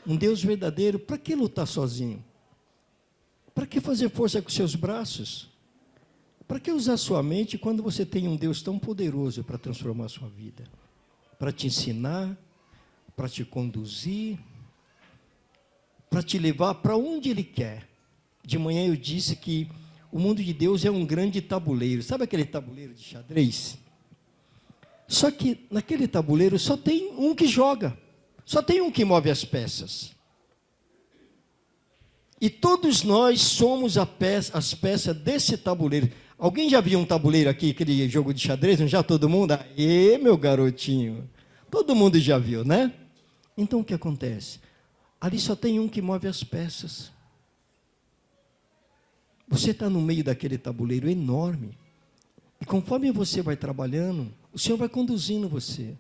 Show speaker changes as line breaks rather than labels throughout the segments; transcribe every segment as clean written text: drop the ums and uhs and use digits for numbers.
um Deus verdadeiro, para que lutar sozinho? Para que fazer força com seus braços? Para que usar sua mente quando você tem um Deus tão poderoso para transformar a sua vida? Para te ensinar, para te conduzir, para te levar para onde Ele quer. De manhã eu disse que o mundo de Deus é um grande tabuleiro. Sabe aquele tabuleiro de xadrez? Só que naquele tabuleiro só tem um que joga. Só tem um que move as peças. E todos nós somos as peças desse tabuleiro. Alguém já viu um tabuleiro aqui, aquele jogo de xadrez? Não já todo mundo? Aê, meu garotinho. Todo mundo já viu, né? Então o que acontece? Ali só tem um que move as peças. Você está no meio daquele tabuleiro enorme. E conforme você vai trabalhando, o Senhor vai conduzindo você.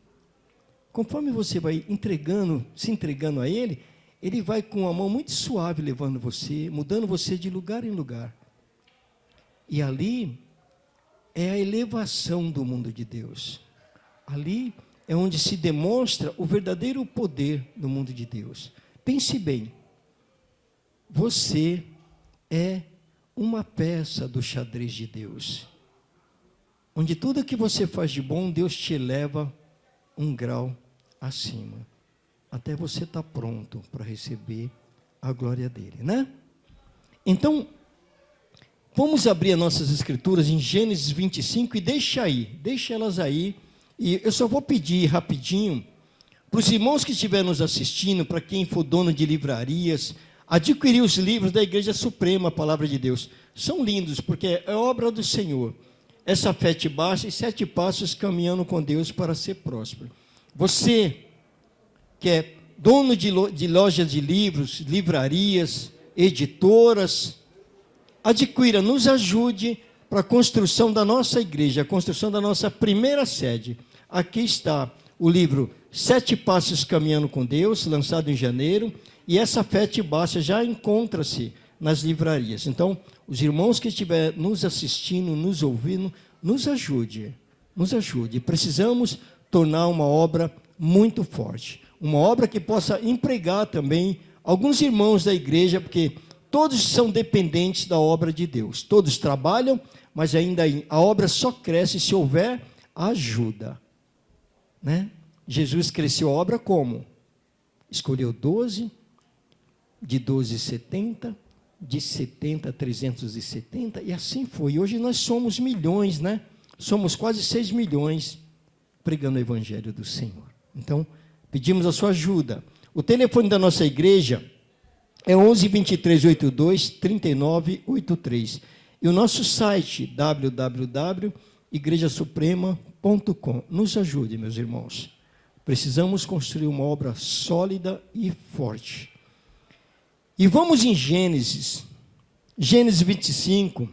Conforme você vai se entregando a Ele, Ele vai com a mão muito suave levando você, mudando você de lugar em lugar. E ali é a elevação do mundo de Deus. Ali é onde se demonstra o verdadeiro poder do mundo de Deus. Pense bem, você é uma peça do xadrez de Deus, onde tudo que você faz de bom, Deus te eleva um grau acima, até você estar pronto para receber a glória dele, né? Então, vamos abrir as nossas escrituras em Gênesis 25 e deixa elas aí, e eu só vou pedir rapidinho, para os irmãos que estiverem nos assistindo, para quem for dono de livrarias, adquirir os livros da Igreja Suprema, a Palavra de Deus. São lindos, porque é obra do Senhor. Essa fé te basta e 7 passos caminhando com Deus para ser próspero. Você que é dono de lojas de livros, livrarias, editoras, adquira, nos ajude para a construção da nossa igreja, a construção da nossa primeira sede. Aqui está o livro 7 Passos Caminhando com Deus, lançado em janeiro, e essa fé te basta já encontra-se nas livrarias. Então, os irmãos que estiverem nos assistindo, nos ouvindo, nos ajude. Precisamos tornar uma obra muito forte, uma obra que possa empregar também alguns irmãos da igreja, porque todos são dependentes da obra de Deus. Todos trabalham, mas ainda a obra só cresce se houver ajuda, né? Jesus cresceu a obra como? Escolheu 12, de 12, 70, de 70, 370, e assim foi. Hoje nós somos milhões, né? Somos quase 6 milhões pregando o Evangelho do Senhor. Então, pedimos a sua ajuda. O telefone da nossa igreja é 11 23 82 39 83. E o nosso site, www.igrejasuprema.com. Nos ajude, meus irmãos. Precisamos construir uma obra sólida e forte. E vamos em Gênesis 25,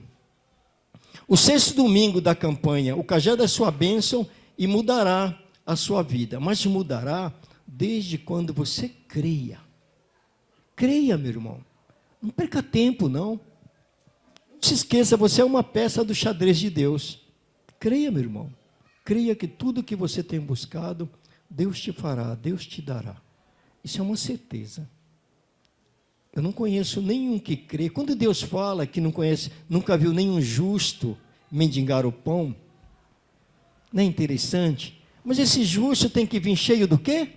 o 6º domingo da campanha, o cajado é sua bênção e mudará a sua vida, mas mudará desde quando você creia. Creia, meu irmão, não perca tempo, não se esqueça, você é uma peça do xadrez de Deus. Creia, meu irmão, creia que tudo que você tem buscado, Deus te fará, Deus te dará. Isso é uma certeza. Eu não conheço nenhum que crê. Quando Deus fala que não conhece, nunca viu nenhum justo mendigar o pão, não é interessante? Mas esse justo tem que vir cheio do quê?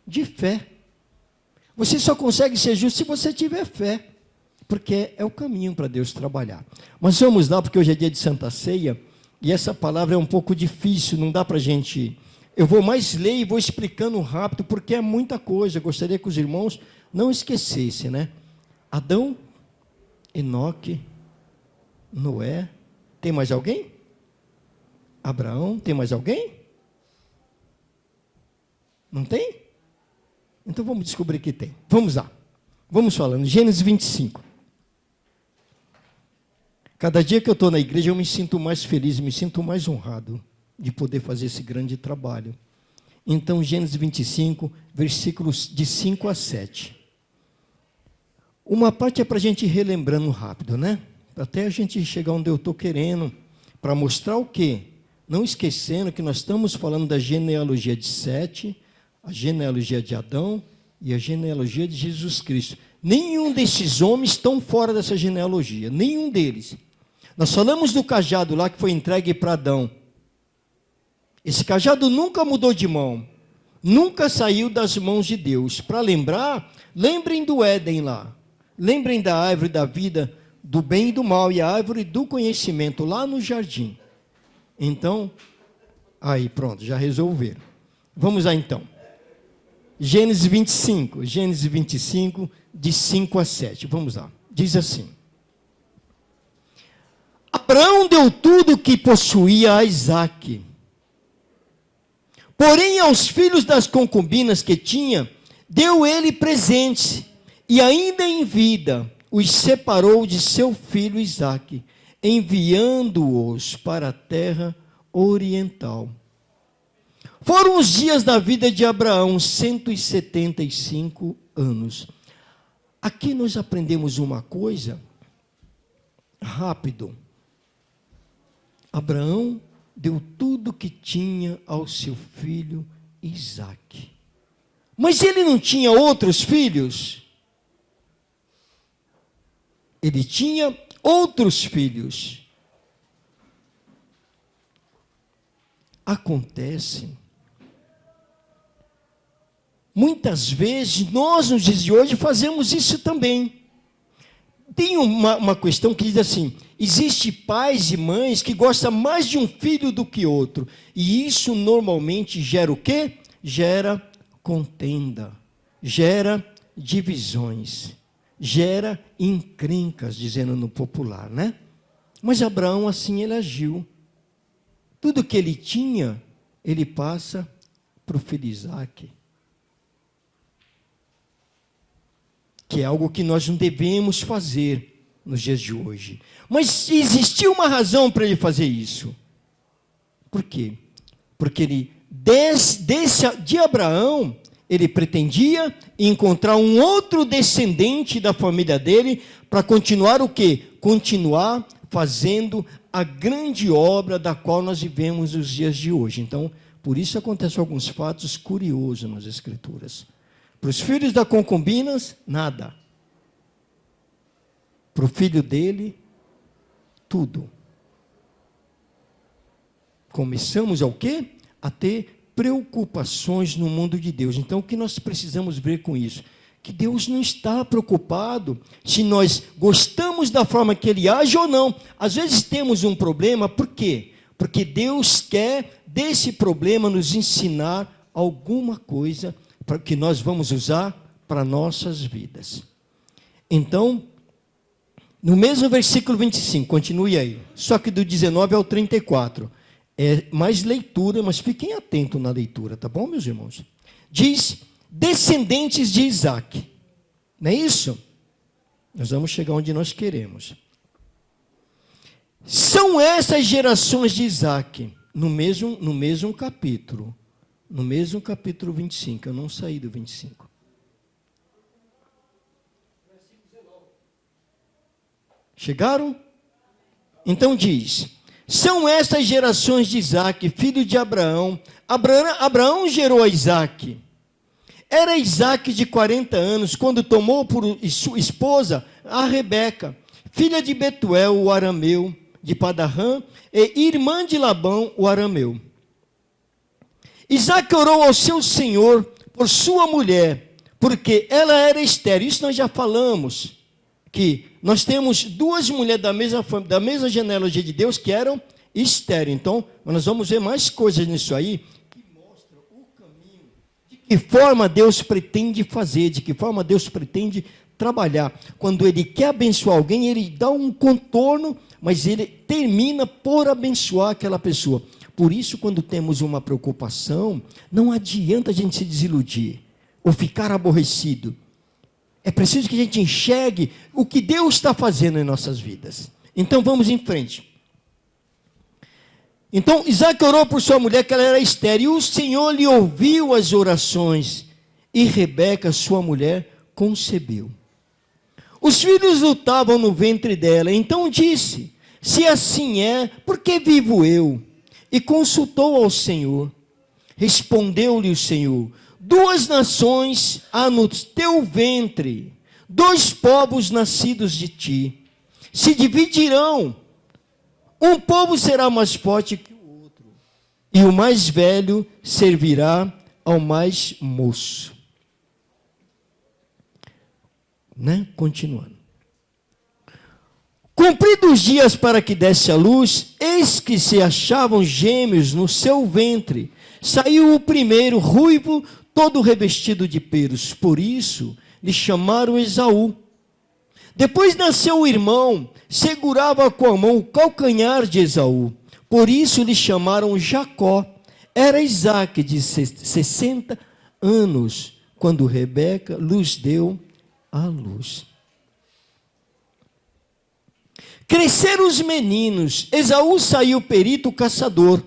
De fé. Você só consegue ser justo se você tiver fé, porque é o caminho para Deus trabalhar. Mas vamos lá, porque hoje é dia de Santa Ceia, e essa palavra é um pouco difícil, não dá para a gente... Eu vou mais ler e vou explicando rápido, porque é muita coisa. Eu gostaria que os irmãos não esquecessem, né? Adão, Enoque, Noé, tem mais alguém? Abraão, tem mais alguém? Não tem? Então vamos descobrir que tem. Vamos lá. Vamos falando. Gênesis 25. Cada dia que eu estou na igreja eu me sinto mais feliz, me sinto mais honrado de poder fazer esse grande trabalho. Então, Gênesis 25, versículos de 5 a 7. Uma parte é para a gente ir relembrando rápido, né? Até a gente chegar onde eu estou querendo, para mostrar o quê? Não esquecendo que nós estamos falando da genealogia de Sete, a genealogia de Adão e a genealogia de Jesus Cristo. Nenhum desses homens estão fora dessa genealogia, nenhum deles. Nós falamos do cajado lá que foi entregue para Adão. Esse cajado nunca mudou de mão, nunca saiu das mãos de Deus. Para lembrar, lembrem do Éden lá, lembrem da árvore da vida, do bem e do mal, e a árvore do conhecimento lá no jardim. Então, aí pronto, já resolveram. Vamos lá então. Gênesis 25, de 5 a 7. Vamos lá. Diz assim: Abraão deu tudo o que possuía a Isaque. Porém, aos filhos das concubinas que tinha, deu ele presentes, e ainda em vida os separou de seu filho Isaque, enviando-os para a terra oriental. Foram os dias da vida de Abraão, 175 anos. Aqui nós aprendemos uma coisa, rápido. Abraão deu tudo que tinha ao seu filho Isaque. Mas ele não tinha outros filhos? Ele tinha outros filhos. Acontece, muitas vezes, nós nos dias de hoje fazemos isso também. Tem uma questão que diz assim: existe pais e mães que gostam mais de um filho do que outro. E isso normalmente gera o quê? Gera contenda, gera divisões, gera encrencas, dizendo no popular, né? Mas Abraão assim ele agiu. Tudo que ele tinha, ele passa para o filho Isaque. Que é algo que nós não devemos fazer nos dias de hoje. Mas existia uma razão para ele fazer isso. Por quê? Porque ele, de Abraão, ele pretendia encontrar um outro descendente da família dele para continuar o quê? Continuar fazendo a grande obra da qual nós vivemos nos dias de hoje. Então, por isso acontecem alguns fatos curiosos nas Escrituras. Para os filhos da concubinas, nada. Para o filho dele, tudo. Começamos ao quê? A ter preocupações no mundo de Deus. Então, o que nós precisamos ver com isso? Que Deus não está preocupado se nós gostamos da forma que Ele age ou não. Às vezes temos um problema, por quê? Porque Deus quer desse problema nos ensinar alguma coisa para que nós vamos usar para nossas vidas. Então, no mesmo versículo 25, continue aí, só que do 19 ao 34, é mais leitura, mas fiquem atentos na leitura, tá bom, meus irmãos? Diz, descendentes de Isaque, não é isso? Nós vamos chegar onde nós queremos. São essas gerações de Isaque, no mesmo capítulo, no mesmo capítulo 25, eu não saí do 25. Chegaram? Então diz, são estas gerações de Isaque, filho de Abraão. Abraão gerou a Isaque. Era Isaque de 40 anos, quando tomou por sua esposa a Rebeca, filha de Betuel, o arameu, de Padarã, e irmã de Labão, o arameu. Isaque orou ao seu Senhor por sua mulher, porque ela era estéril. Isso nós já falamos, que nós temos duas mulheres da mesma genealogia de Deus que eram estéreis. Então, nós vamos ver mais coisas nisso aí, que mostram o caminho, de que forma Deus pretende fazer, de que forma Deus pretende trabalhar. Quando Ele quer abençoar alguém, Ele dá um contorno, mas Ele termina por abençoar aquela pessoa. Por isso, quando temos uma preocupação, não adianta a gente se desiludir ou ficar aborrecido. É preciso que a gente enxergue o que Deus está fazendo em nossas vidas. Então, vamos em frente. Então, Isaque orou por sua mulher, que ela era estéril, e o Senhor lhe ouviu as orações, e Rebeca, sua mulher, concebeu. Os filhos lutavam no ventre dela, então disse, se assim é, por que vivo eu? E consultou ao Senhor. Respondeu-lhe o Senhor, duas nações há no teu ventre, dois povos nascidos de ti. Se dividirão, um povo será mais forte que o outro, e o mais velho servirá ao mais moço. Continuando. Cumpridos os dias para que desse a luz, eis que se achavam gêmeos no seu ventre. Saiu o primeiro, ruivo, todo revestido de pelos. Por isso lhe chamaram Esaú. Depois nasceu o irmão, segurava com a mão o calcanhar de Esaú. Por isso lhe chamaram Jacó. Era Isaque de 60 anos, quando Rebeca lhes deu a luz. Cresceram os meninos. Esaú saiu perito caçador,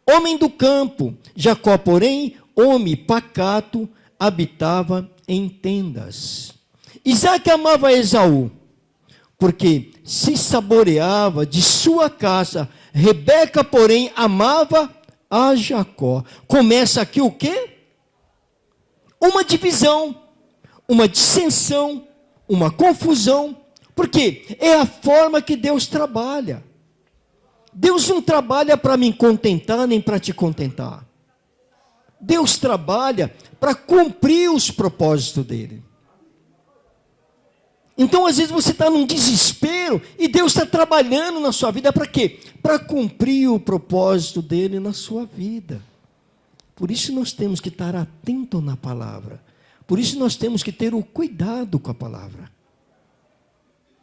homem do campo. Jacó, porém, homem pacato, habitava em tendas. Isaque amava Esaú, porque se saboreava de sua caça. Rebeca, porém, amava a Jacó. Começa aqui o quê? Uma divisão, uma dissensão, uma confusão. Porque é a forma que Deus trabalha. Deus não trabalha para me contentar, nem para te contentar. Deus trabalha para cumprir os propósitos dele. Então, às vezes, você está num desespero e Deus está trabalhando na sua vida para quê? Para cumprir o propósito dele na sua vida. Por isso nós temos que estar atentos na palavra. Por isso nós temos que ter o cuidado com a palavra.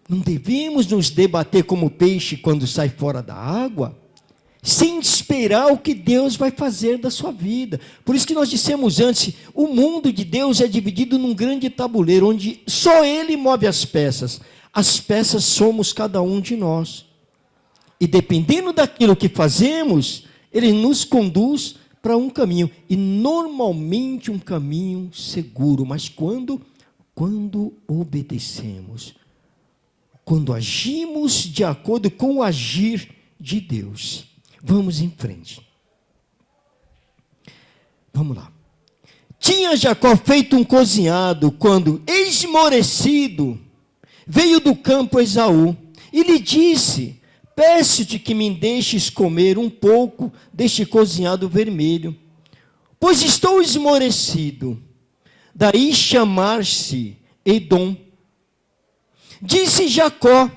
Não devemos nos debater como peixe quando sai fora da água, sem esperar o que Deus vai fazer da sua vida. Por isso que nós dissemos antes, o mundo de Deus é dividido num grande tabuleiro, onde só Ele move as peças. As peças somos cada um de nós. E dependendo daquilo que fazemos, Ele nos conduz para um caminho. E normalmente um caminho seguro. Mas quando obedecemos, quando agimos de acordo com o agir de Deus. Vamos em frente. Vamos lá. Tinha Jacó feito um cozinhado, quando, esmorecido, veio do campo Esaú, e lhe disse: peço-te que me deixes comer um pouco deste cozinhado vermelho, pois estou esmorecido. Daí chamar-se Edom. Disse Jacó: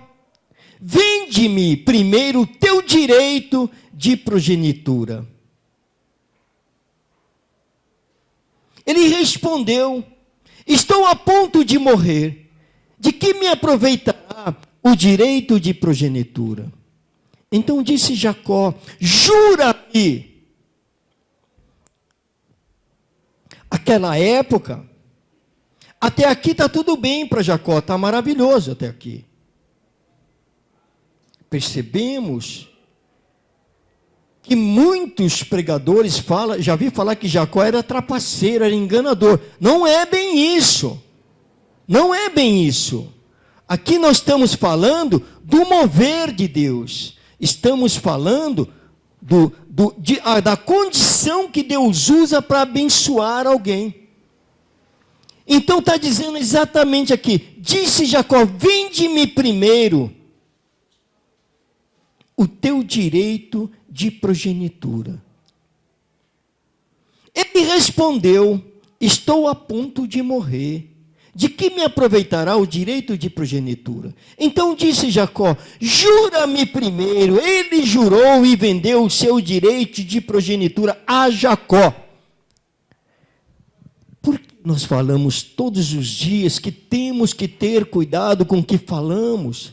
vende-me primeiro o teu direito de progenitura. Ele respondeu: estou a ponto de morrer. De que me aproveitará o direito de progenitura? Então disse Jacó: jura-me. Aquela época, até aqui está tudo bem para Jacó, está maravilhoso até aqui. Percebemos que muitos pregadores já vi falar que Jacó era trapaceiro, era enganador. Não é bem isso. Não é bem isso. Aqui nós estamos falando do mover de Deus. Estamos falando da condição que Deus usa para abençoar alguém. Então está dizendo exatamente aqui, disse Jacó: vende-me primeiro o teu direito de progenitura. Ele respondeu: estou a ponto de morrer. De que me aproveitará o direito de progenitura? Então disse Jacó: jura-me primeiro. Ele jurou e vendeu o seu direito de progenitura a Jacó. Por que nós falamos todos os dias que temos que ter cuidado com o que falamos?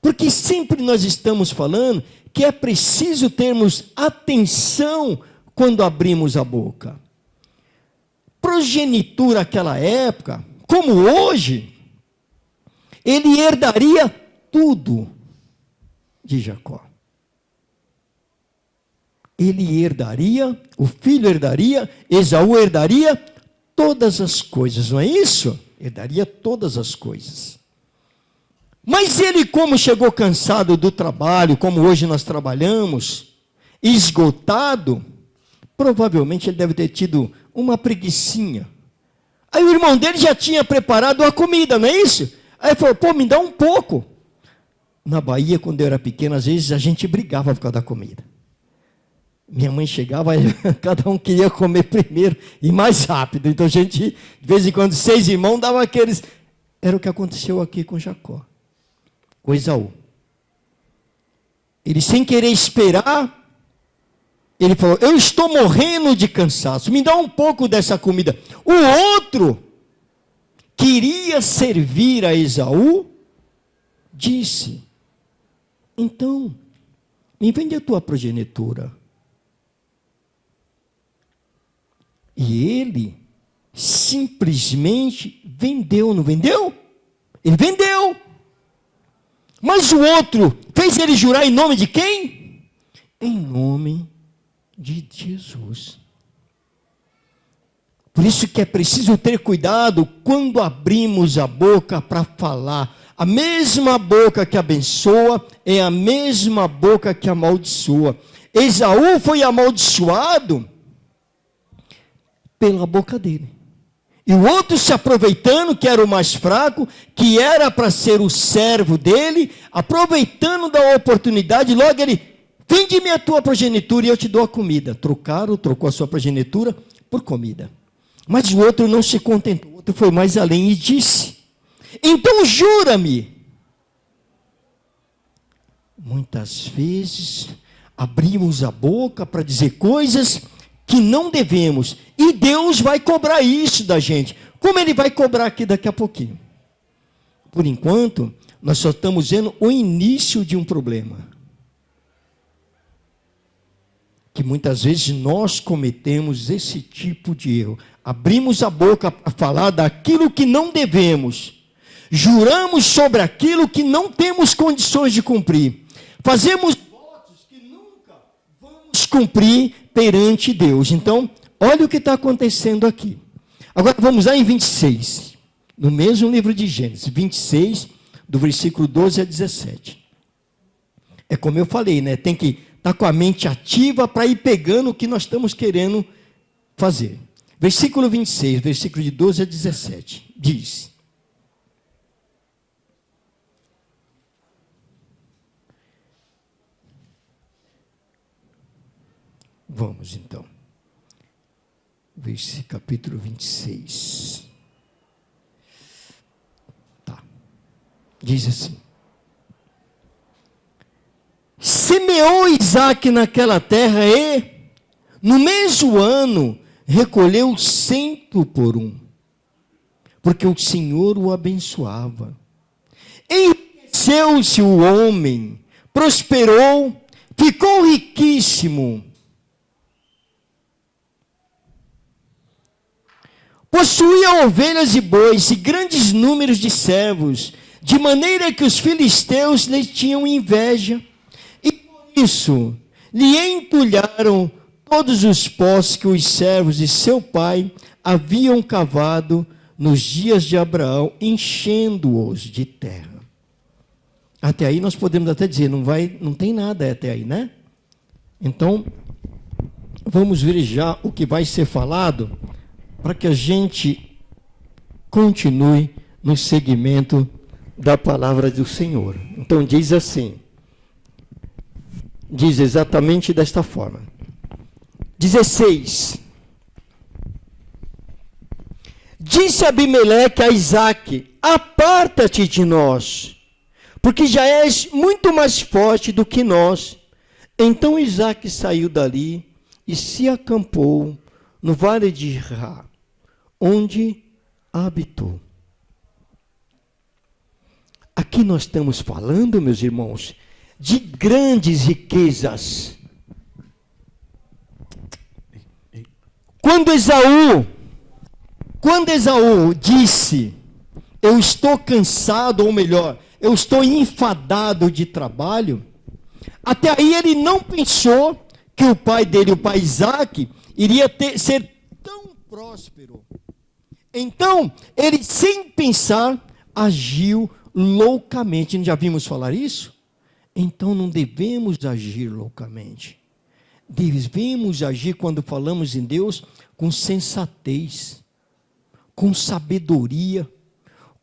Porque sempre nós estamos falando que é preciso termos atenção quando abrimos a boca. Progenitura naquela época, como hoje, ele herdaria tudo de Jacó. Ele herdaria, o filho herdaria, Esaú herdaria todas as coisas, não é isso? Herdaria todas as coisas. Mas ele, como chegou cansado do trabalho, como hoje nós trabalhamos, esgotado, Provavelmente ele deve ter tido uma preguicinha. Aí o irmão dele já tinha preparado a comida, não é isso? Aí ele falou, pô, me dá um pouco. Na Bahia, quando eu era pequeno, às vezes a gente brigava por causa da comida. Minha mãe chegava, cada um queria comer primeiro e mais rápido. Então a gente, de vez em quando, 6 irmãos davam aqueles... Era o que aconteceu aqui com Jacó, com Esaú. Ele, sem querer esperar, ele falou, eu estou morrendo de cansaço, me dá um pouco dessa comida. O outro queria servir a Esaú, disse, então, me vende a tua progenitura. E ele simplesmente vendeu, não vendeu? Ele vendeu. Mas o outro fez ele jurar em nome de quem? Em nome de Jesus. Por isso que é preciso ter cuidado quando abrimos a boca para falar. A mesma boca que abençoa é a mesma boca que amaldiçoa. Esaú foi amaldiçoado pela boca dele. E o outro se aproveitando, que era o mais fraco, que era para ser o servo dele, aproveitando da oportunidade, logo ele, vende-me a tua progenitura e eu te dou a comida. Trocou a sua progenitura por comida. Mas o outro não se contentou, o outro foi mais além e disse, então jura-me. Muitas vezes abrimos a boca para dizer coisas que não devemos, e Deus vai cobrar isso da gente, como Ele vai cobrar aqui daqui a pouquinho. Por enquanto, nós só estamos vendo o início de um problema, que muitas vezes nós cometemos esse tipo de erro, abrimos a boca para falar daquilo que não devemos, juramos sobre aquilo que não temos condições de cumprir, fazemos votos que nunca vamos cumprir perante Deus. Então, olha o que está acontecendo aqui. Agora vamos lá em 26, no mesmo livro de Gênesis, 26, do versículo 12 a 17. É como eu falei, né? Tem que estar com a mente ativa para ir pegando o que nós estamos querendo fazer. Versículo 26, versículo de 12 a 17, diz: vamos então. Capítulo 26. Tá. Diz assim: semeou Isaque naquela terra e, no mesmo ano, recolheu 100 porque o Senhor o abençoava. Enriqueceu-se o homem, prosperou, ficou riquíssimo. Possuía ovelhas e bois e grandes números de servos, de maneira que os filisteus lhe tinham inveja, e por isso lhe entulharam todos os poços que os servos de seu pai haviam cavado nos dias de Abraão, enchendo-os de terra. Até aí nós podemos até dizer, não tem nada até aí, né? Então, vamos ver já o que vai ser falado, para que a gente continue no segmento da palavra do Senhor. Então diz assim, diz exatamente desta forma. 16. Disse Abimeleque a Isaque: aparta-te de nós, porque já és muito mais forte do que nós. Então Isaque saiu dali e se acampou no vale de Ra, onde habitou. Aqui nós estamos falando, meus irmãos, de grandes riquezas. Quando Esaú disse, eu estou cansado, ou melhor, eu estou enfadado de trabalho, até aí ele não pensou que o pai dele, o pai Isaque, iria ser tão próspero. Então, ele, sem pensar, agiu loucamente. Já vimos falar isso? Então, não devemos agir loucamente. Devemos agir quando falamos em Deus com sensatez, com sabedoria,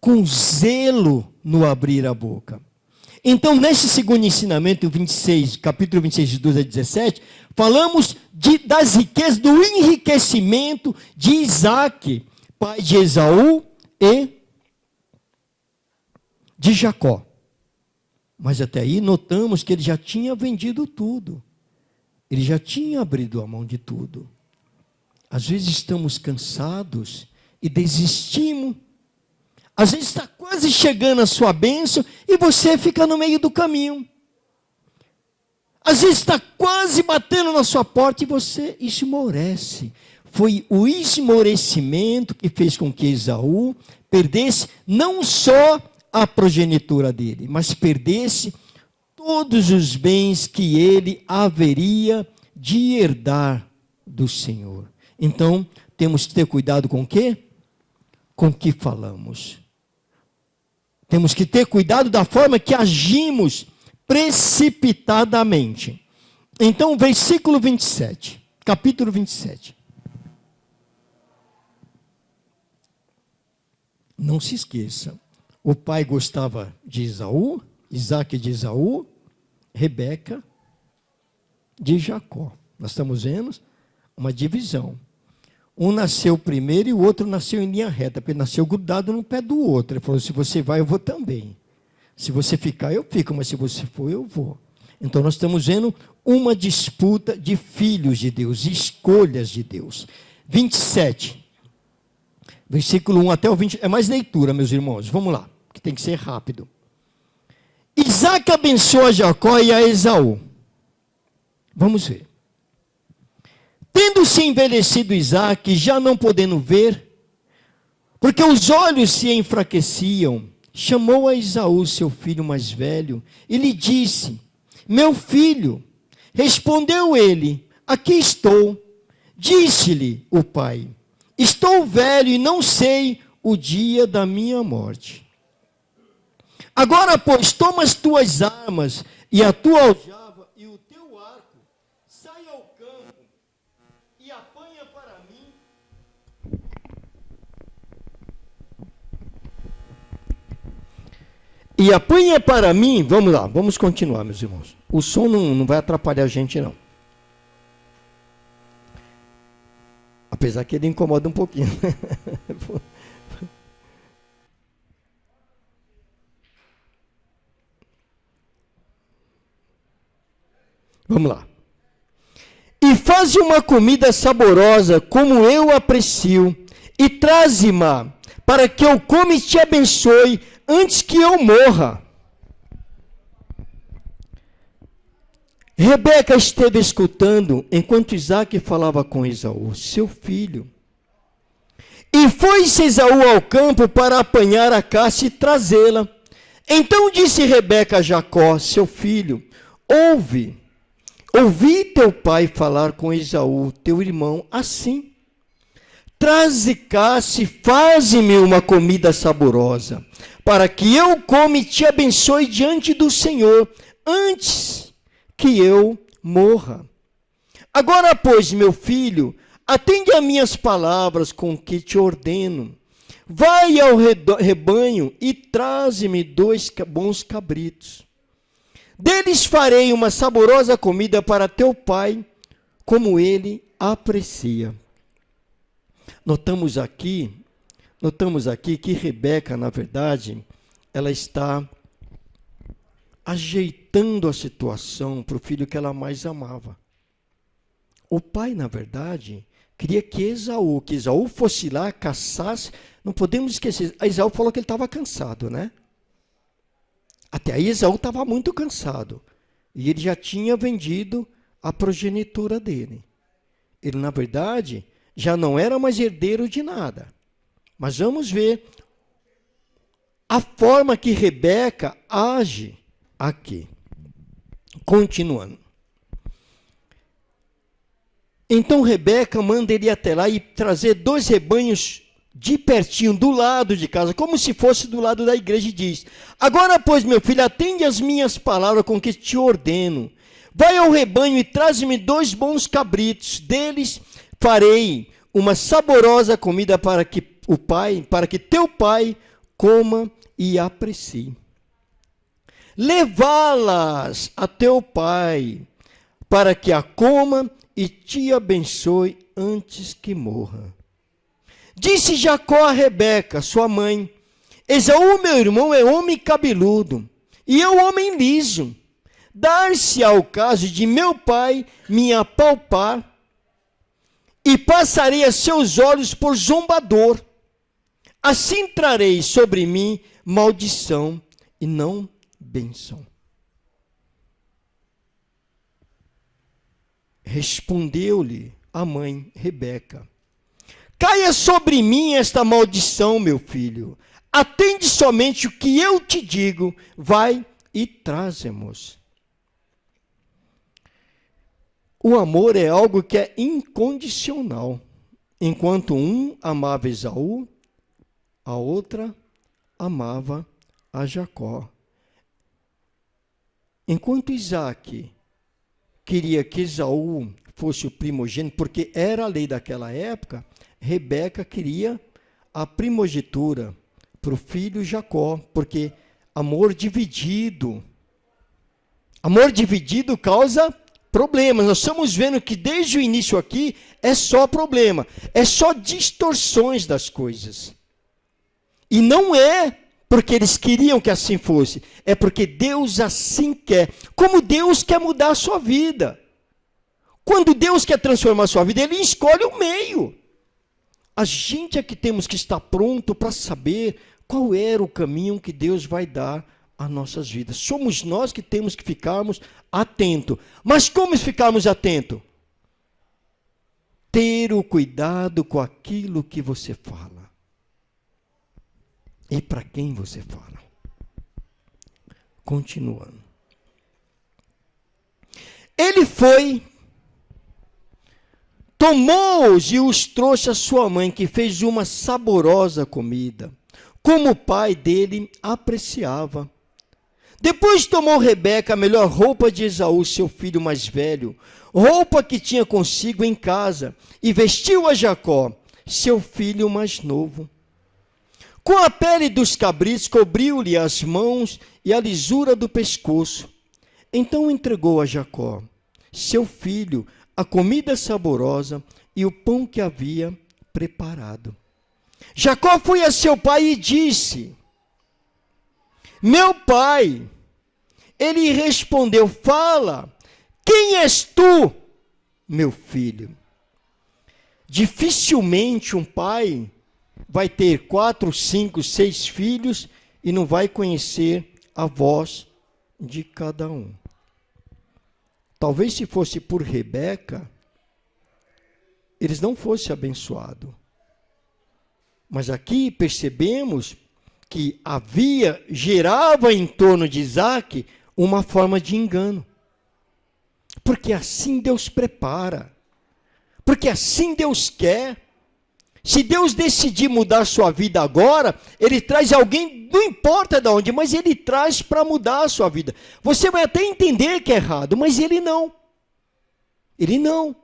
com zelo no abrir a boca. Então, nesse segundo ensinamento, 26, capítulo 26, de 12 a 17, falamos das riquezas, do enriquecimento de Isaac, pai de Esaú e de Jacó. Mas até aí notamos que ele já tinha vendido tudo. Ele já tinha abrido a mão de tudo. Às vezes estamos cansados e desistimos. Às vezes está quase chegando a sua bênção e você fica no meio do caminho. Às vezes está quase batendo na sua porta e você esmorece. Foi o esmorecimento que fez com que Esaú perdesse não só a progenitura dele, mas perdesse todos os bens que ele haveria de herdar do Senhor. Então, temos que ter cuidado com o quê? Com o que falamos. Temos que ter cuidado da forma que agimos precipitadamente. Então, versículo 27, capítulo 27. Não se esqueça, o pai gostava de Esaú, Isaac de Esaú, Rebeca de Jacó. Nós estamos vendo uma divisão. Um nasceu primeiro e o outro nasceu em linha reta, porque ele nasceu grudado no pé do outro. Ele falou, se você vai, eu vou também. Se você ficar, eu fico, mas se você for, eu vou. Então, nós estamos vendo uma disputa de filhos de Deus, escolhas de Deus. 27, versículo 1 até o 20. É mais leitura, meus irmãos. Vamos lá, que tem que ser rápido. Isaac abençoa Jacó e a Esaú. Vamos ver. Tendo-se envelhecido Isaac, já não podendo ver, porque os olhos se enfraqueciam, chamou a Esaú, seu filho mais velho, e lhe disse, meu filho. Respondeu ele, aqui estou. Disse-lhe o pai, estou velho e não sei o dia da minha morte. Agora, pois, toma as tuas armas e a tua aljava e o teu arco, sai ao campo e apanha para mim. E apanha para mim, vamos lá, vamos continuar, meus irmãos. O som não vai atrapalhar a gente, não. Apesar que ele incomoda um pouquinho. Vamos lá. E faze uma comida saborosa, como eu aprecio, e traze-ma, para que eu come e te abençoe, antes que eu morra. Rebeca esteve escutando, enquanto Isaac falava com Esaú, seu filho. E foi-se Esaú ao campo para apanhar a caça e trazê-la. Então disse Rebeca a Jacó, seu filho, ouvi teu pai falar com Esaú, teu irmão, assim. Traze caça e faze-me uma comida saborosa, para que eu come e te abençoe diante do Senhor, antes que eu morra. Agora, pois, meu filho, atende a minhas palavras com que te ordeno. Vai ao rebanho e traze-me 2 bons cabritos. Deles farei uma saborosa comida para teu pai, como ele aprecia. Notamos aqui que Rebeca, na verdade, ela está ajeitando a situação para o filho que ela mais amava. O pai, na verdade, queria que Esaú fosse lá, caçasse. Não podemos esquecer, Esaú falou que ele estava cansado, né? Até aí Esaú estava muito cansado. E ele já tinha vendido a progenitura dele. Ele, na verdade, já não era mais herdeiro de nada. Mas vamos ver a forma que Rebeca age aqui. Continuando. Então Rebeca manda ele ir até lá e trazer 2 rebanhos de pertinho, do lado de casa, como se fosse do lado da igreja, e diz: agora, pois, meu filho, atende as minhas palavras com que te ordeno. Vai ao rebanho e traze-me 2 bons cabritos, deles farei uma saborosa comida para que teu pai coma e aprecie. Levá-las a teu pai, para que a coma e te abençoe antes que morra. Disse Jacó a Rebeca, sua mãe: Esaú, meu irmão, é homem cabeludo, e eu homem liso. Dar-se ao caso de meu pai me apalpar, e passarei a seus olhos por zombador. Assim trarei sobre mim maldição e não bênção. Respondeu-lhe a mãe Rebeca: Caia sobre mim esta maldição, meu filho. Atende somente o que eu te digo. Vai e traze-mos. O amor é algo que é incondicional. Enquanto um amava Esaú, a outra amava a Jacó. Enquanto Isaac queria que Esaú fosse o primogênito, porque era a lei daquela época, Rebeca queria a primogenitura para o filho Jacó, porque amor dividido causa problemas. Nós estamos vendo que desde o início aqui é só problema, é só distorções das coisas. E não é porque eles queriam que assim fosse, é porque Deus assim quer. Como Deus quer mudar a sua vida. Quando Deus quer transformar a sua vida, Ele escolhe o meio. A gente é que temos que estar pronto para saber qual era o caminho que Deus vai dar às nossas vidas. Somos nós que temos que ficarmos atentos. Mas como ficarmos atentos? Ter o cuidado com aquilo que você fala. E para quem você fala. Continuando. Ele foi, tomou-os e os trouxe à sua mãe, que fez uma saborosa comida, como o pai dele apreciava. Depois tomou Rebeca a melhor roupa de Esaú, seu filho mais velho, roupa que tinha consigo em casa, e vestiu a Jacó, seu filho mais novo. Com a pele dos cabritos cobriu-lhe as mãos e a lisura do pescoço. Então entregou a Jacó, seu filho, a comida saborosa e o pão que havia preparado. Jacó foi a seu pai e disse: Meu pai. Ele respondeu: Fala, quem és tu, meu filho? Dificilmente um pai vai ter 4, 5, 6 filhos e não vai conhecer a voz de cada um. Talvez se fosse por Rebeca, eles não fossem abençoados. Mas aqui percebemos que gerava em torno de Isaac uma forma de engano. Porque assim Deus prepara. Porque assim Deus quer. Se Deus decidir mudar a sua vida agora, Ele traz alguém, não importa de onde, mas Ele traz para mudar a sua vida. Você vai até entender que é errado, mas Ele não. Ele não.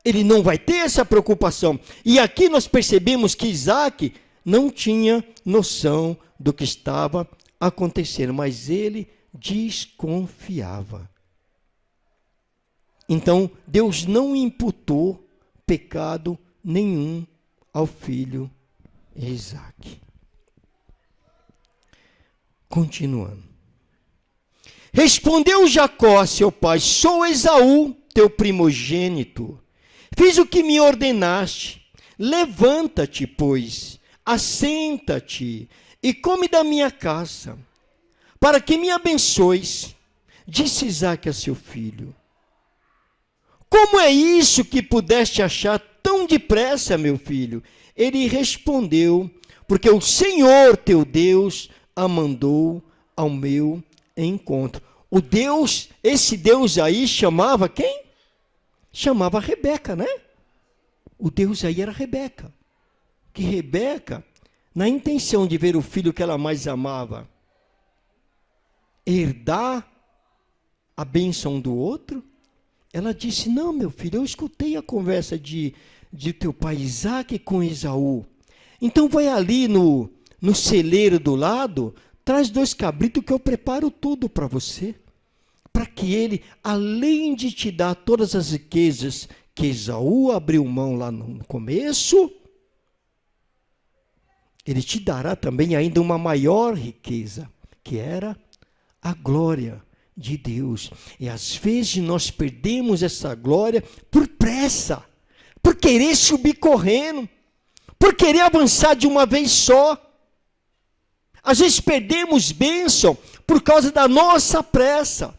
Ele não vai ter essa preocupação. E aqui nós percebemos que Isaac não tinha noção do que estava acontecendo, mas ele desconfiava. Então, Deus não imputou pecado nenhum ao filho Isaac. Continuando. Respondeu Jacó a seu pai: Sou Esaú, teu primogênito. Fiz o que me ordenaste. Levanta-te, pois, assenta-te e come da minha caça, para que me abençoes. Disse Isaque a seu filho: Como é isso que pudeste achar tão depressa, meu filho? Ele respondeu: Porque o Senhor teu Deus a mandou ao meu encontro. Esse Deus aí chamava quem? Chamava Rebeca, né? O Deus aí era Rebeca. Que Rebeca, na intenção de ver o filho que ela mais amava herdar a bênção do outro? Ela disse, não, meu filho, eu escutei a conversa de teu pai Isaque com Esaú. Então vai ali no celeiro do lado, traz 2 cabritos que eu preparo tudo para você. Para que ele, além de te dar todas as riquezas que Esaú abriu mão lá no começo, ele te dará também ainda uma maior riqueza, que era a glória de Deus. E às vezes nós perdemos essa glória por pressa, por querer subir correndo, por querer avançar de uma vez só. Às vezes perdemos bênção por causa da nossa pressa,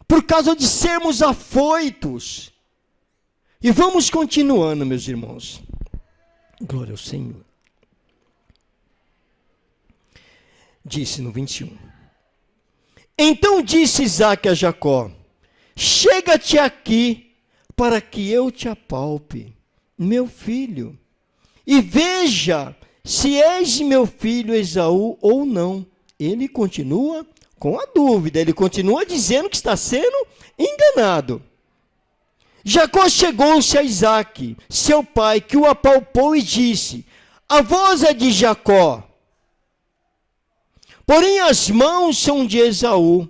por causa de sermos afoitos. E vamos continuando, meus irmãos. Glória ao Senhor. Disse no 21. Então disse Isaque a Jacó, chega-te aqui para que eu te apalpe, meu filho, e veja se és meu filho Esaú ou não. Ele continua com a dúvida, ele continua dizendo que está sendo enganado. Jacó chegou-se a Isaque, seu pai, que o apalpou e disse, a voz é de Jacó, porém as mãos são de Esaú,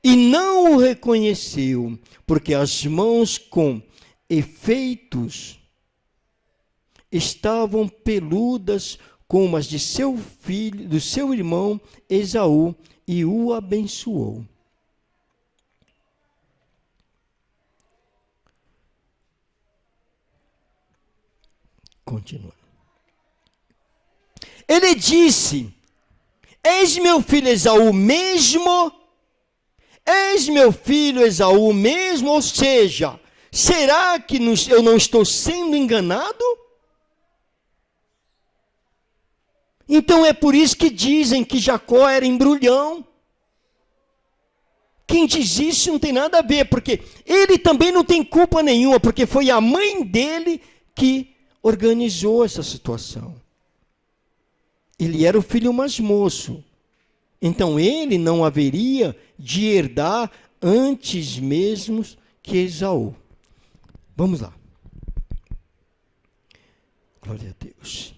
e não o reconheceu, porque as mãos com efeitos estavam peludas como as de seu filho, do seu irmão Esaú, e o abençoou. Continuando. Ele disse, és meu filho Esaú mesmo? És meu filho Esaú mesmo? Ou seja, será que eu não estou sendo enganado? Então é por isso que dizem que Jacó era embrulhão. Quem diz isso não tem nada a ver, porque ele também não tem culpa nenhuma, porque foi a mãe dele que organizou essa situação. Ele era o filho mais moço. Então ele não haveria de herdar antes mesmo que Esaú. Vamos lá. Glória a Deus.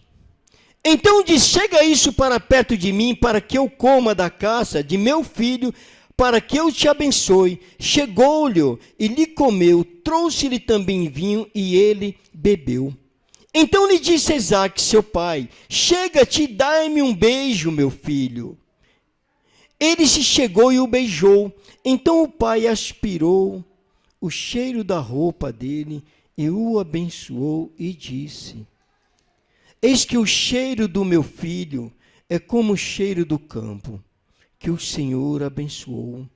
Então diz, chega isso para perto de mim, para que eu coma da caça de meu filho, para que eu te abençoe. Chegou-lhe e lhe comeu, trouxe-lhe também vinho e ele bebeu. Então lhe disse Isaque, seu pai, chega-te e dai-me um beijo, meu filho. Ele se chegou e o beijou. Então o pai aspirou o cheiro da roupa dele e o abençoou e disse, eis que o cheiro do meu filho é como o cheiro do campo, que o Senhor abençoou.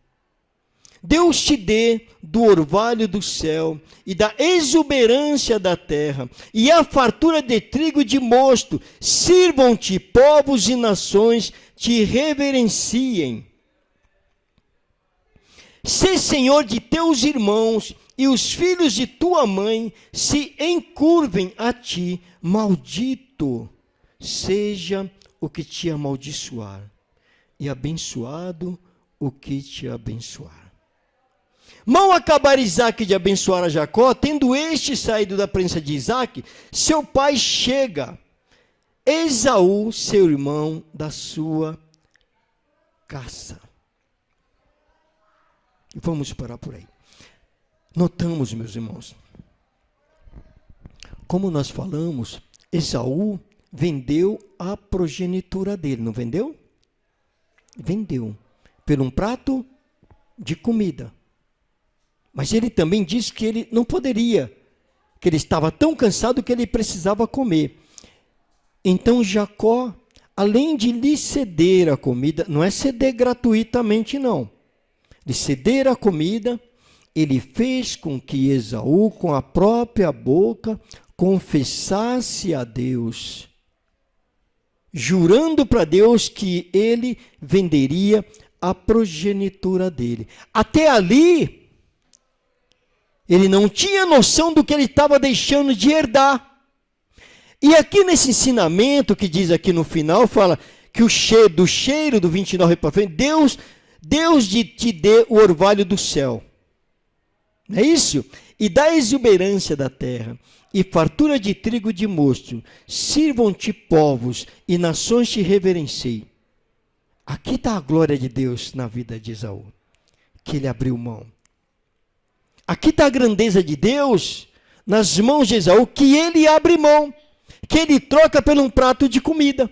Deus te dê do orvalho do céu e da exuberância da terra, e a fartura de trigo e de mosto, sirvam-te povos e nações, te reverenciem. Sê senhor de teus irmãos, e os filhos de tua mãe se encurvem a ti. Maldito seja o que te amaldiçoar, e abençoado o que te abençoar. Mal acabar Isaque de abençoar a Jacó, tendo este saído da presença de Isaque, seu pai chega, Esaú, seu irmão, da sua caça. E vamos parar por aí. Notamos, meus irmãos, como nós falamos, Esaú vendeu a progenitura dele, não vendeu? Vendeu, por um prato de comida. Mas ele também disse que ele não poderia, que ele estava tão cansado que ele precisava comer. Então Jacó, além de lhe ceder a comida, não é ceder gratuitamente não, de ceder a comida, ele fez com que Esaú, com a própria boca, confessasse a Deus, jurando para Deus que ele venderia a progenitura dele. Até ali, ele não tinha noção do que ele estava deixando de herdar. E aqui nesse ensinamento que diz aqui no final, fala que do cheiro do 29 para frente, Deus Deus te dê o orvalho do céu. Não é isso? E da exuberância da terra, e fartura de trigo e de mosto, sirvam-te povos e nações te reverenciem. Aqui está a glória de Deus na vida de Esaú, que ele abriu mão. Aqui está a grandeza de Deus nas mãos de Esaú, que ele abre mão, que ele troca por um prato de comida.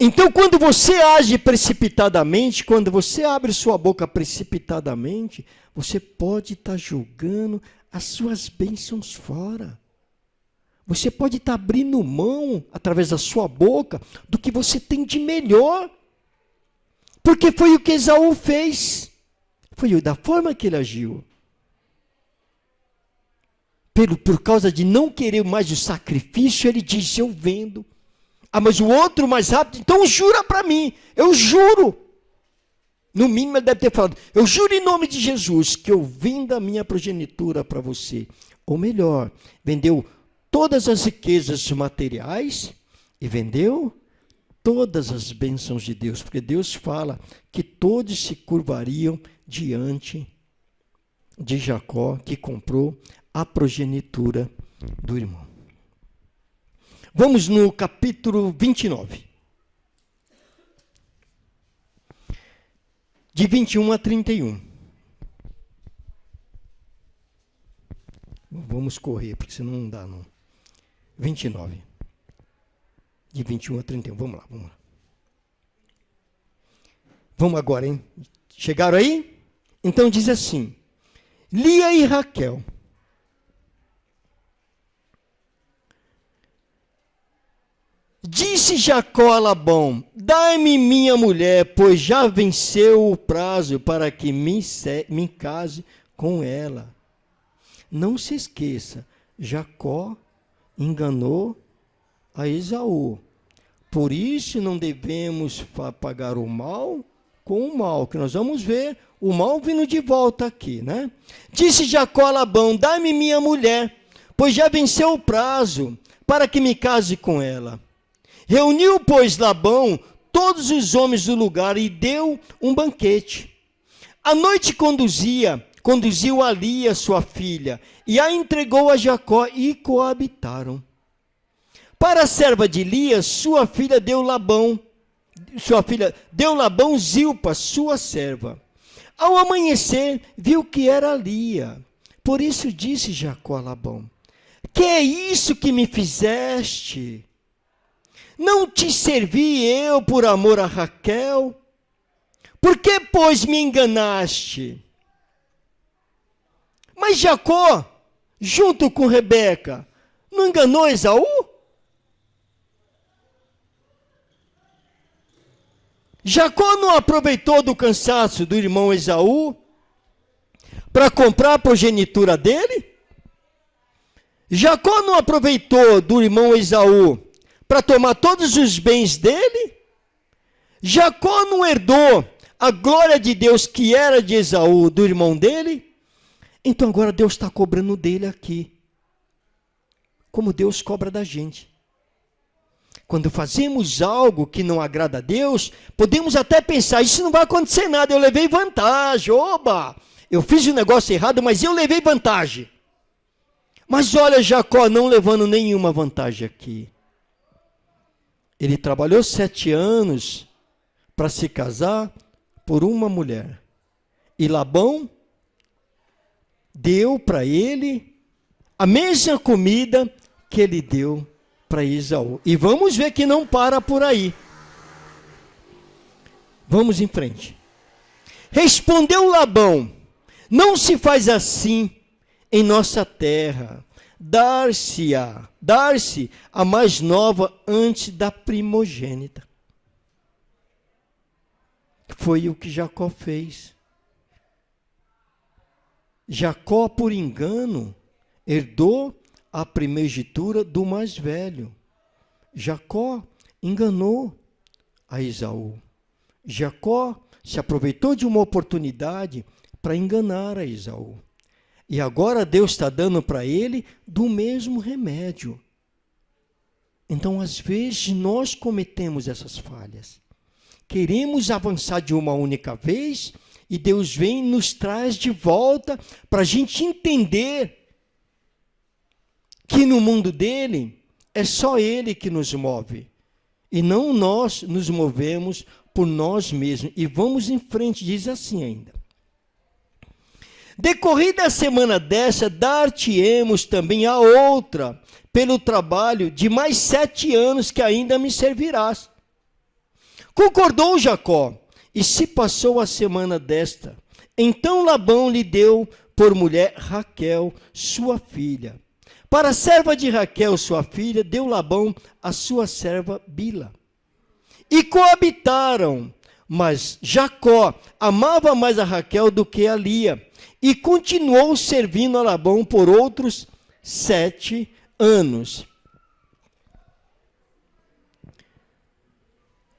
Então, quando você age precipitadamente, quando você abre sua boca precipitadamente, você pode estar jogando as suas bênçãos fora. Você pode estar abrindo mão, através da sua boca, do que você tem de melhor. Porque foi o que Esaú fez. Foi da forma que ele agiu. Por causa de não querer mais o sacrifício, ele disse, eu vendo. Ah, mas o outro mais rápido, então jura para mim, eu juro. No mínimo ele deve ter falado, eu juro em nome de Jesus que eu vendo a minha progenitura para você. Ou melhor, vendeu todas as riquezas materiais e vendeu todas as bênçãos de Deus. Porque Deus fala que todos se curvariam diante de Jacó, que comprou a progenitura do irmão. Vamos no capítulo 29. De 21 a 31. Vamos correr, porque senão não dá, não. 29. De 21 a 31. Vamos lá. Vamos agora, hein? Chegaram aí? Então diz assim. Lia e Raquel. Disse Jacó a Labão, dai-me minha mulher, pois já venceu o prazo para que me case com ela. Não se esqueça, Jacó enganou a Esaú. Por isso não devemos pagar o mal com o mal, que nós vamos ver o mal vindo de volta aqui, né? Disse Jacó a Labão, dai-me minha mulher, pois já venceu o prazo para que me case com ela. Reuniu, pois, Labão todos os homens do lugar e deu um banquete. À noite conduziu a Lia, sua filha, e a entregou a Jacó e coabitaram. Para a serva de Lia, sua filha deu Labão Zilpa, sua serva. Ao amanhecer, viu que era Lia. Por isso disse Jacó a Labão, que é isso que me fizeste? Não te servi eu por amor a Raquel? Por que, pois, me enganaste? Mas Jacó, junto com Rebeca, não enganou Esaú? Jacó não aproveitou do cansaço do irmão Esaú para comprar a progenitura dele? Jacó não aproveitou do irmão Esaú para tomar todos os bens dele? Jacó não herdou a glória de Deus que era de Esaú, do irmão dele? Então agora Deus está cobrando dele aqui, como Deus cobra da gente. Quando fazemos algo que não agrada a Deus, podemos até pensar, isso não vai acontecer nada, eu levei vantagem, oba, eu fiz um negócio errado, mas eu levei vantagem. Mas olha Jacó não levando nenhuma vantagem aqui. Ele trabalhou 7 anos para se casar por uma mulher. E Labão deu para ele a mesma comida que ele deu para Esaú. E vamos ver que não para por aí. Vamos em frente. Respondeu Labão, não se faz assim em nossa terra. Dar-se a mais nova antes da primogênita. Foi o que Jacó fez. Jacó, por engano, herdou a primogenitura do mais velho. Jacó enganou a Esaú. Jacó se aproveitou de uma oportunidade para enganar a Esaú. E agora Deus está dando para ele do mesmo remédio. Então, às vezes, nós cometemos essas falhas. queremos avançar de uma única vez e Deus vem e nos traz de volta para a gente entender que no mundo dele é só ele que nos move e não nós nos movemos por nós mesmos. E vamos em frente, diz assim ainda. Decorrida a semana dessa, dar-te-emos também a outra, pelo trabalho de mais 7 anos que ainda me servirás. Concordou Jacó, e se passou a semana desta. Então Labão lhe deu por mulher Raquel, sua filha. Para a serva de Raquel, sua filha, deu Labão a sua serva Bila. E coabitaram, mas Jacó amava mais a Raquel do que a Lia, e continuou servindo a Labão por outros 7 anos.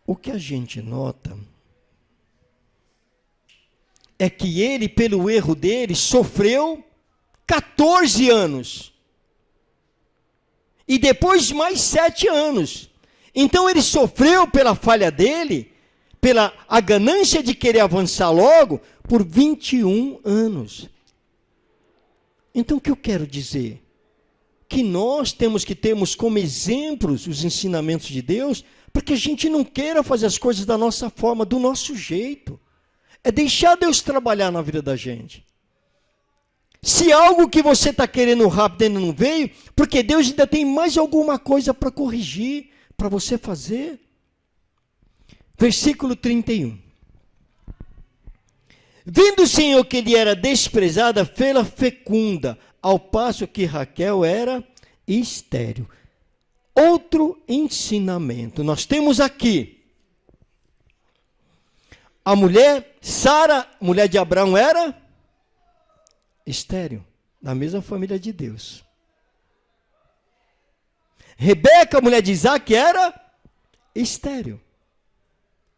O que a gente nota é que ele, pelo erro dele, sofreu 14 anos. E depois mais 7 anos. Então ele sofreu pela falha dele, pela a ganância de querer avançar logo, por 21 anos. Então o que eu quero dizer? Que nós temos que termos como exemplos os ensinamentos de Deus, para que a gente não queira fazer as coisas da nossa forma, do nosso jeito. É deixar Deus trabalhar na vida da gente. Se algo que você está querendo rápido ainda não veio, porque Deus ainda tem mais alguma coisa para corrigir, para você fazer. Versículo 31. Vendo o Senhor que ele era desprezada, fê-la fecunda, ao passo que Raquel era estéril. Outro ensinamento. Nós temos aqui a mulher, Sara, mulher de Abraão, era estéril, da mesma família de Deus. Rebeca, mulher de Isaac, era estéril,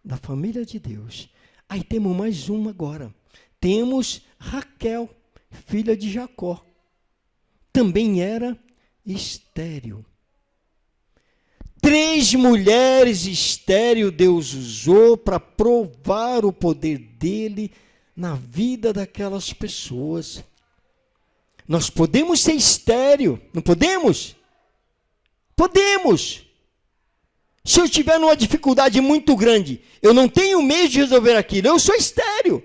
da família de Deus. Aí temos mais uma agora. Temos Raquel, filha de Jacó. Também era estéril. 3 mulheres estéril Deus usou para provar o poder dele na vida daquelas pessoas. Nós podemos ser estéril, não podemos? Podemos. Se eu tiver numa dificuldade muito grande, eu não tenho meio de resolver aquilo, eu sou estéril.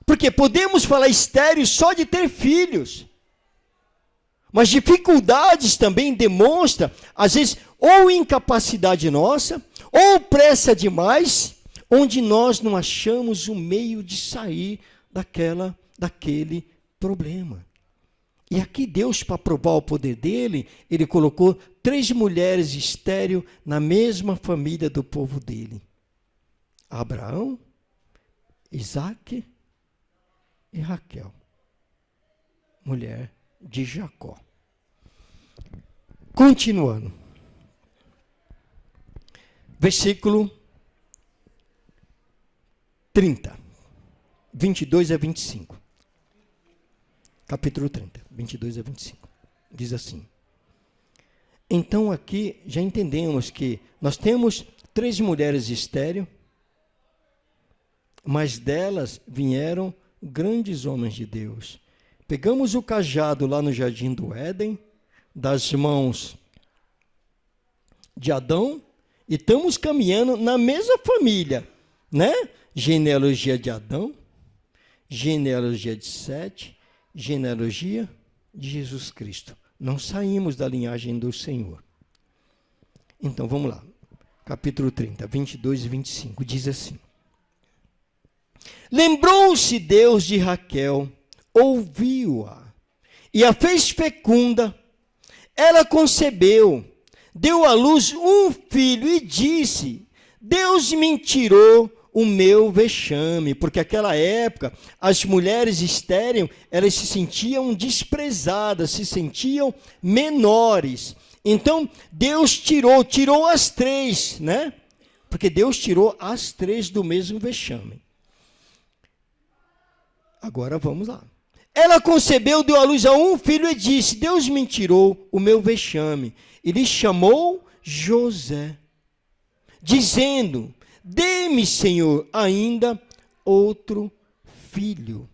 Porque podemos falar estéril só de ter filhos. Mas dificuldades também demonstra, às vezes, ou incapacidade nossa, ou pressa demais, onde nós não achamos o meio de sair daquele problema. E aqui Deus, para provar o poder dele, ele colocou 3 mulheres estéril na mesma família do povo dele. Abraão, Isaac e Raquel, mulher de Jacó. Continuando. Versículo 30, 22 a 25. Capítulo 30, 22 a 25. Diz assim. Então aqui já entendemos que nós temos 3 mulheres estéril, mas delas vieram grandes homens de Deus. Pegamos o cajado lá no jardim do Éden, das mãos de Adão, e estamos caminhando na mesma família, né? Genealogia de Adão, genealogia de Sete, genealogia de Jesus Cristo. Não saímos da linhagem do Senhor. Então, vamos lá. Capítulo 30, 22 e 25, diz assim. Lembrou-se Deus de Raquel, ouviu-a, e a fez fecunda. Ela concebeu, deu à luz um filho e disse, Deus me tirou o meu vexame, porque naquela época as mulheres estéreis, elas se sentiam desprezadas, se sentiam menores. Então Deus tirou as 3, né? Porque Deus tirou as 3 do mesmo vexame. Agora vamos lá. Ela concebeu, deu à luz a um filho e disse, Deus me tirou o meu vexame. E lhe chamou José, dizendo, dê-me, Senhor, ainda outro filho.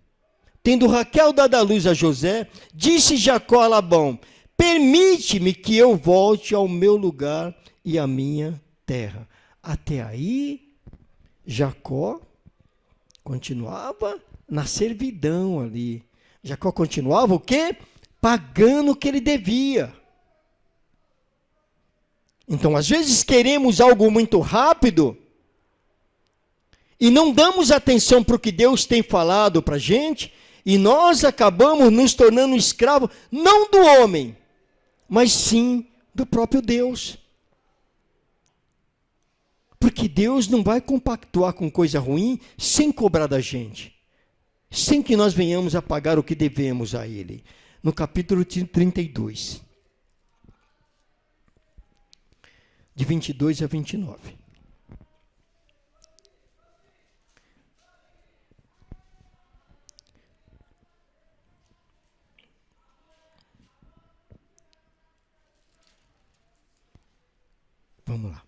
Tendo Raquel dado à luz a José, disse Jacó a Labão: permite-me que eu volte ao meu lugar e à minha terra. Até aí, Jacó continuava na servidão ali. Jacó continuava o quê? Pagando o que ele devia. Então, às vezes queremos algo muito rápido e não damos atenção para o que Deus tem falado para a gente, e nós acabamos nos tornando escravos, não do homem, mas sim do próprio Deus. Porque Deus não vai compactuar com coisa ruim sem cobrar da gente, sem que nós venhamos a pagar o que devemos a Ele. No capítulo 32, de 22 a 29. Vamos lá.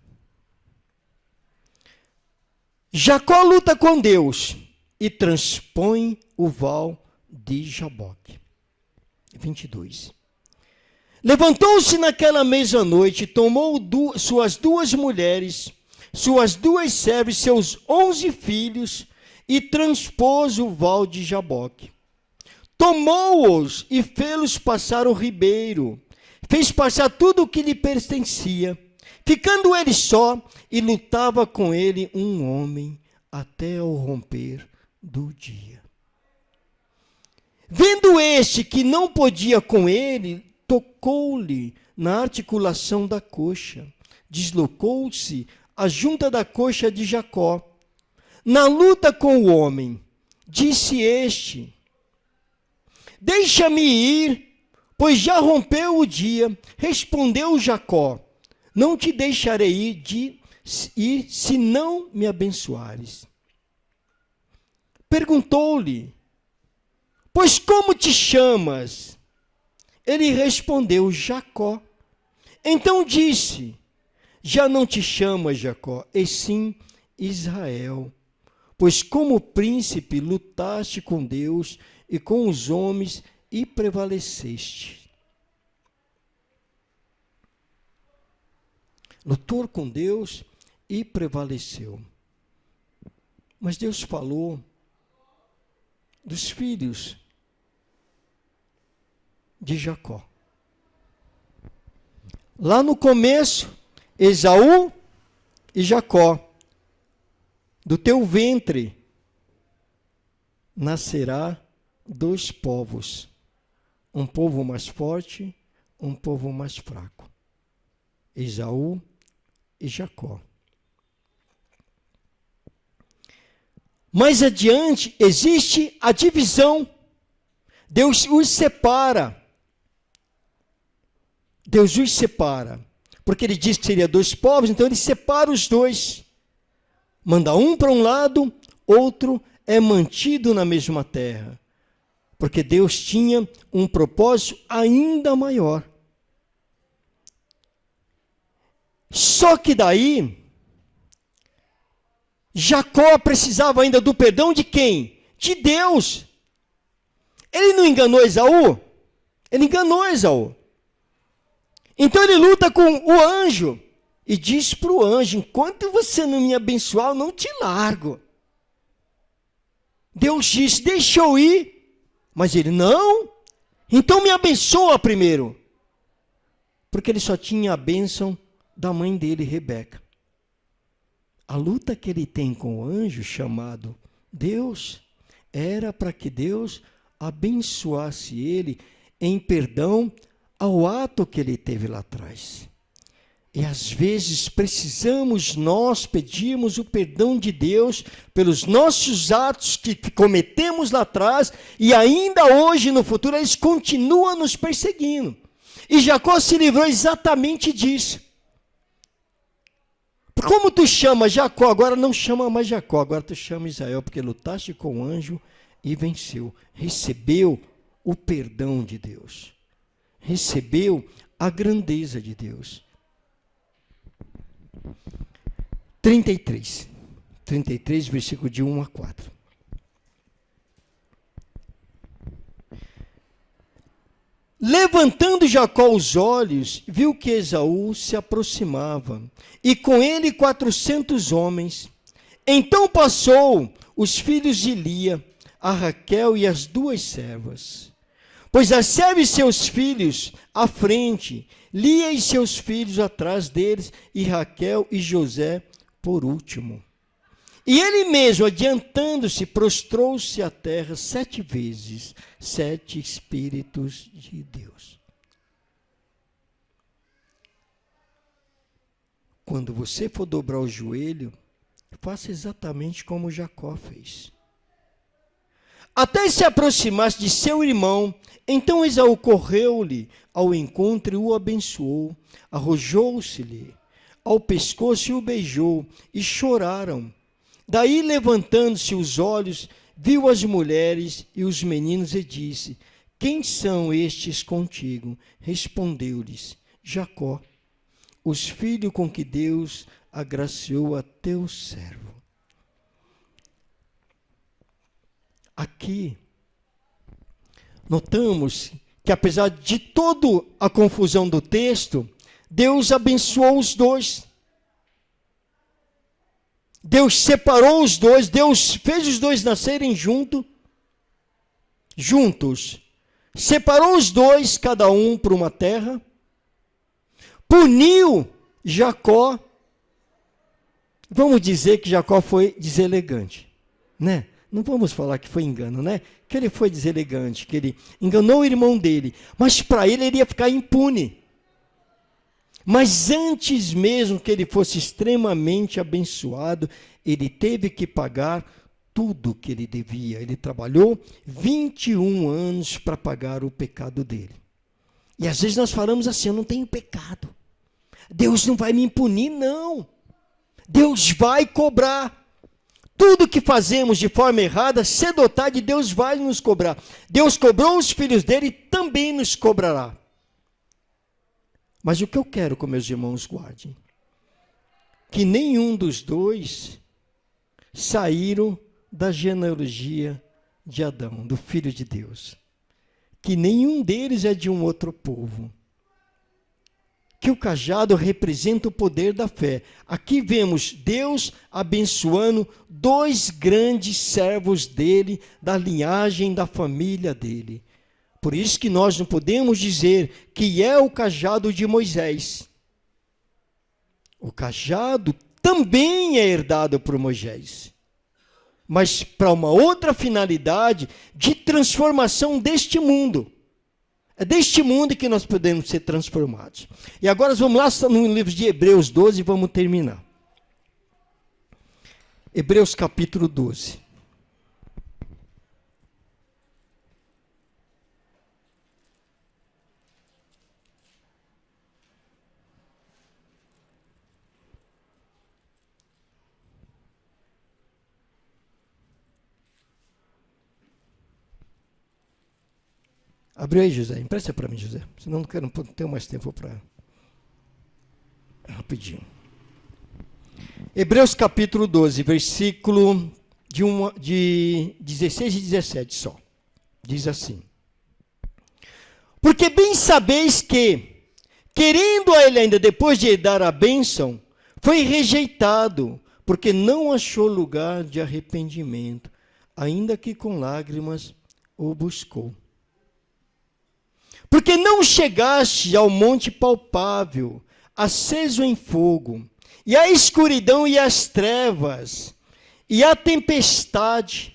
Jacó luta com Deus e transpõe o val de Jaboque. 22. Levantou-se naquela mesma noite, tomou suas duas mulheres, suas duas servas, seus 11 filhos, e transpôs o val de Jaboque. Tomou-os e fê-los passar o ribeiro, fez passar tudo o que lhe pertencia, ficando ele só, e lutava com ele um homem até o romper do dia. Vendo este que não podia com ele, tocou-lhe na articulação da coxa, deslocou-se a junta da coxa de Jacó. Na luta com o homem, disse este: deixa-me ir, pois já rompeu o dia. Respondeu Jacó: não te deixarei ir se não me abençoares. Perguntou-lhe: pois como te chamas? Ele respondeu: Jacó. Então disse: já não te chamas Jacó, e sim Israel, pois como príncipe lutaste com Deus e com os homens e prevaleceste. Lutou com Deus e prevaleceu. Mas Deus falou dos filhos de Jacó. Lá no começo, Esaú e Jacó. Do teu ventre nascerá dois povos, um povo mais forte, um povo mais fraco. Esaú e Jacó. Mais adiante existe a divisão. Deus os separa. Deus os separa. Porque ele disse que seria dois povos, então ele separa os dois. Manda um para um lado, outro é mantido na mesma terra. Porque Deus tinha um propósito ainda maior. Só que daí, Jacó precisava ainda do perdão de quem? De Deus. Ele não enganou Esaú? Ele enganou Esaú. Então ele luta com o anjo e diz para o anjo: enquanto você não me abençoar, eu não te largo. Deus disse: deixa eu ir. Mas ele: não, então me abençoa primeiro. Porque ele só tinha a bênção da mãe dele, Rebeca. A luta que ele tem com o anjo chamado Deus era para que Deus abençoasse ele em perdão ao ato que ele teve lá atrás. E às vezes precisamos nós pedirmos o perdão de Deus pelos nossos atos que cometemos lá atrás, e ainda hoje, no futuro, eles continuam nos perseguindo. E Jacó se livrou exatamente disso. Como tu chama Jacó, agora não chama mais Jacó, agora tu chama Israel, porque lutaste com o anjo e venceu. Recebeu o perdão de Deus. Recebeu a grandeza de Deus. 33. 33, versículo de 1 a 4. Levantando Jacó os olhos, viu que Esaú se aproximava, e com ele 400 homens. Então passou os filhos de Lia, a Raquel e as 2 servas. Pois a serva e seus filhos à frente, Lia e seus filhos atrás deles, e Raquel e José por último. E ele mesmo, adiantando-se, prostrou-se à terra 7 vezes, 7 Espíritos de Deus. Quando você for dobrar o joelho, faça exatamente como Jacó fez. Até se aproximasse de seu irmão, então Esaú correu-lhe ao encontro e o abençoou, arrojou-se-lhe ao pescoço e o beijou, e choraram. Daí, levantando-se os olhos, viu as mulheres e os meninos e disse: quem são estes contigo? Respondeu-lhes: Jacó, os filhos com que Deus agraciou a teu servo. Aqui, notamos que apesar de toda a confusão do texto, Deus abençoou os 2. Deus separou os 2, Deus fez os 2 nascerem juntos. Separou os 2, cada um para uma terra. Puniu Jacó. Vamos dizer que Jacó foi deselegante, né? Não vamos falar que foi engano, né? Que ele foi deselegante, que ele enganou o irmão dele. Mas para ele ia ficar impune. Mas antes mesmo que ele fosse extremamente abençoado, ele teve que pagar tudo que ele devia. Ele trabalhou 21 anos para pagar o pecado dele. E às vezes nós falamos assim: eu não tenho pecado. Deus não vai me punir, não. Deus vai cobrar. Tudo que fazemos de forma errada, cedo ou tarde, Deus vai nos cobrar. Deus cobrou os filhos dele e também nos cobrará. Mas o que eu quero que meus irmãos guardem? Que nenhum dos 2 saíram da genealogia de Adão, do Filho de Deus. Que nenhum deles é de um outro povo. Que o cajado representa o poder da fé. Aqui vemos Deus abençoando 2 grandes servos dele, da linhagem da família dele. Por isso que nós não podemos dizer que é o cajado de Moisés. O cajado também é herdado por Moisés, mas para uma outra finalidade de transformação deste mundo. É deste mundo que nós podemos ser transformados. E agora vamos lá no livro de Hebreus 12 e vamos terminar. Hebreus capítulo 12. Abriu aí, José. Empresta para mim, José. Senão não tenho mais tempo para... Rapidinho. Hebreus capítulo 12, versículo de 16 e 17 só. Diz assim: porque bem sabeis que, querendo a ele ainda depois de dar a bênção, foi rejeitado, porque não achou lugar de arrependimento, ainda que com lágrimas o buscou. Porque não chegaste ao monte palpável, aceso em fogo, e a escuridão e as trevas, e a tempestade.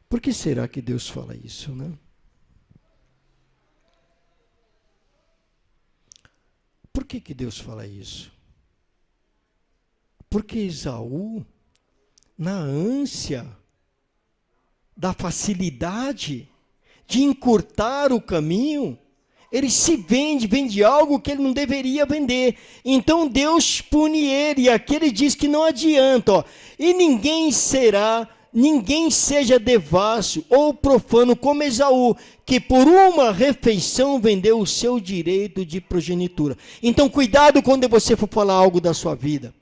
Por que será que Deus fala isso, né? Por que Deus fala isso? Porque Esaú, na ânsia da facilidade de encurtar o caminho, ele se vende algo que ele não deveria vender. Então Deus pune ele, e aqui ele diz que não adianta, ó, e ninguém será ninguém seja devasso ou profano como Esaú, que por uma refeição vendeu o seu direito de progenitura. Então, cuidado quando você for falar algo da sua vida.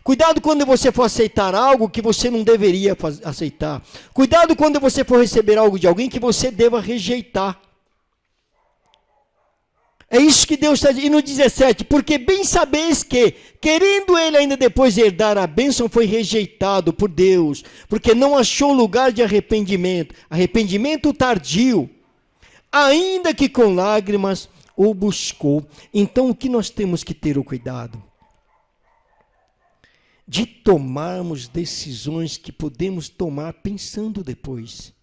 Cuidado quando você for aceitar algo que você não deveria aceitar. Cuidado quando você for receber algo de alguém que você deva rejeitar. É isso que Deus está dizendo. E no 17, porque bem sabeis que, querendo ele ainda depois herdar a bênção, foi rejeitado por Deus, porque não achou lugar de arrependimento, arrependimento tardio, ainda que com lágrimas o buscou. Então, o que nós temos que ter o cuidado? De tomarmos decisões que podemos tomar pensando depois.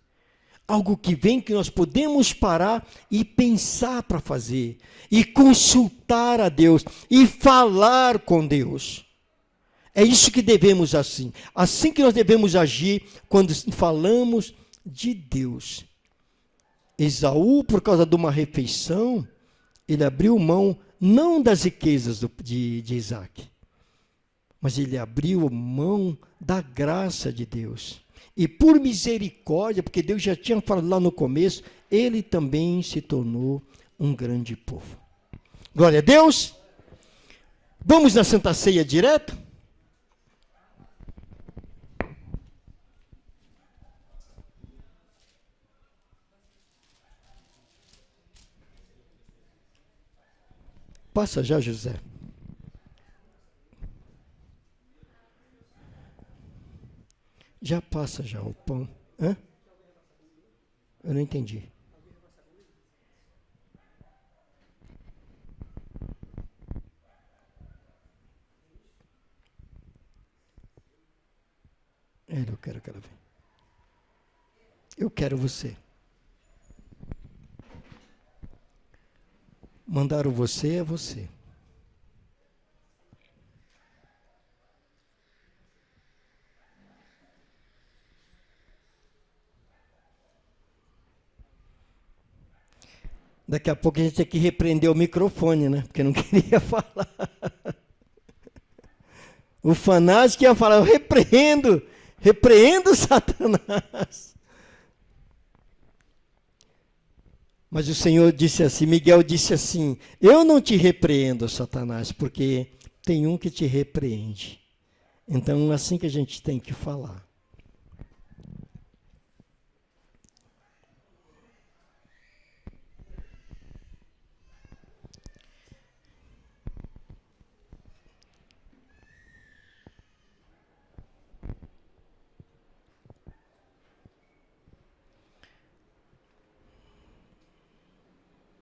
Algo que vem que nós podemos parar e pensar para fazer. E consultar a Deus. E falar com Deus. É isso que devemos assim. Assim que nós devemos agir quando falamos de Deus. Esaú, por causa de uma refeição, ele abriu mão não das riquezas de Isaac. Mas ele abriu mão da graça de Deus. E por misericórdia, porque Deus já tinha falado lá no começo, ele também se tornou um grande povo. Glória a Deus. Vamos na Santa Ceia direto? Passa já, José. Já passa já o pão. Hã? Eu não entendi. Eu quero ver. Eu quero você. Mandaram você é você. Daqui a pouco a gente tem que repreender o microfone, né? Porque não queria falar. O fanático ia falar, eu repreendo Satanás. Mas o Senhor disse assim, Miguel disse assim, eu não te repreendo, Satanás, porque tem um que te repreende. Então, é assim que a gente tem que falar.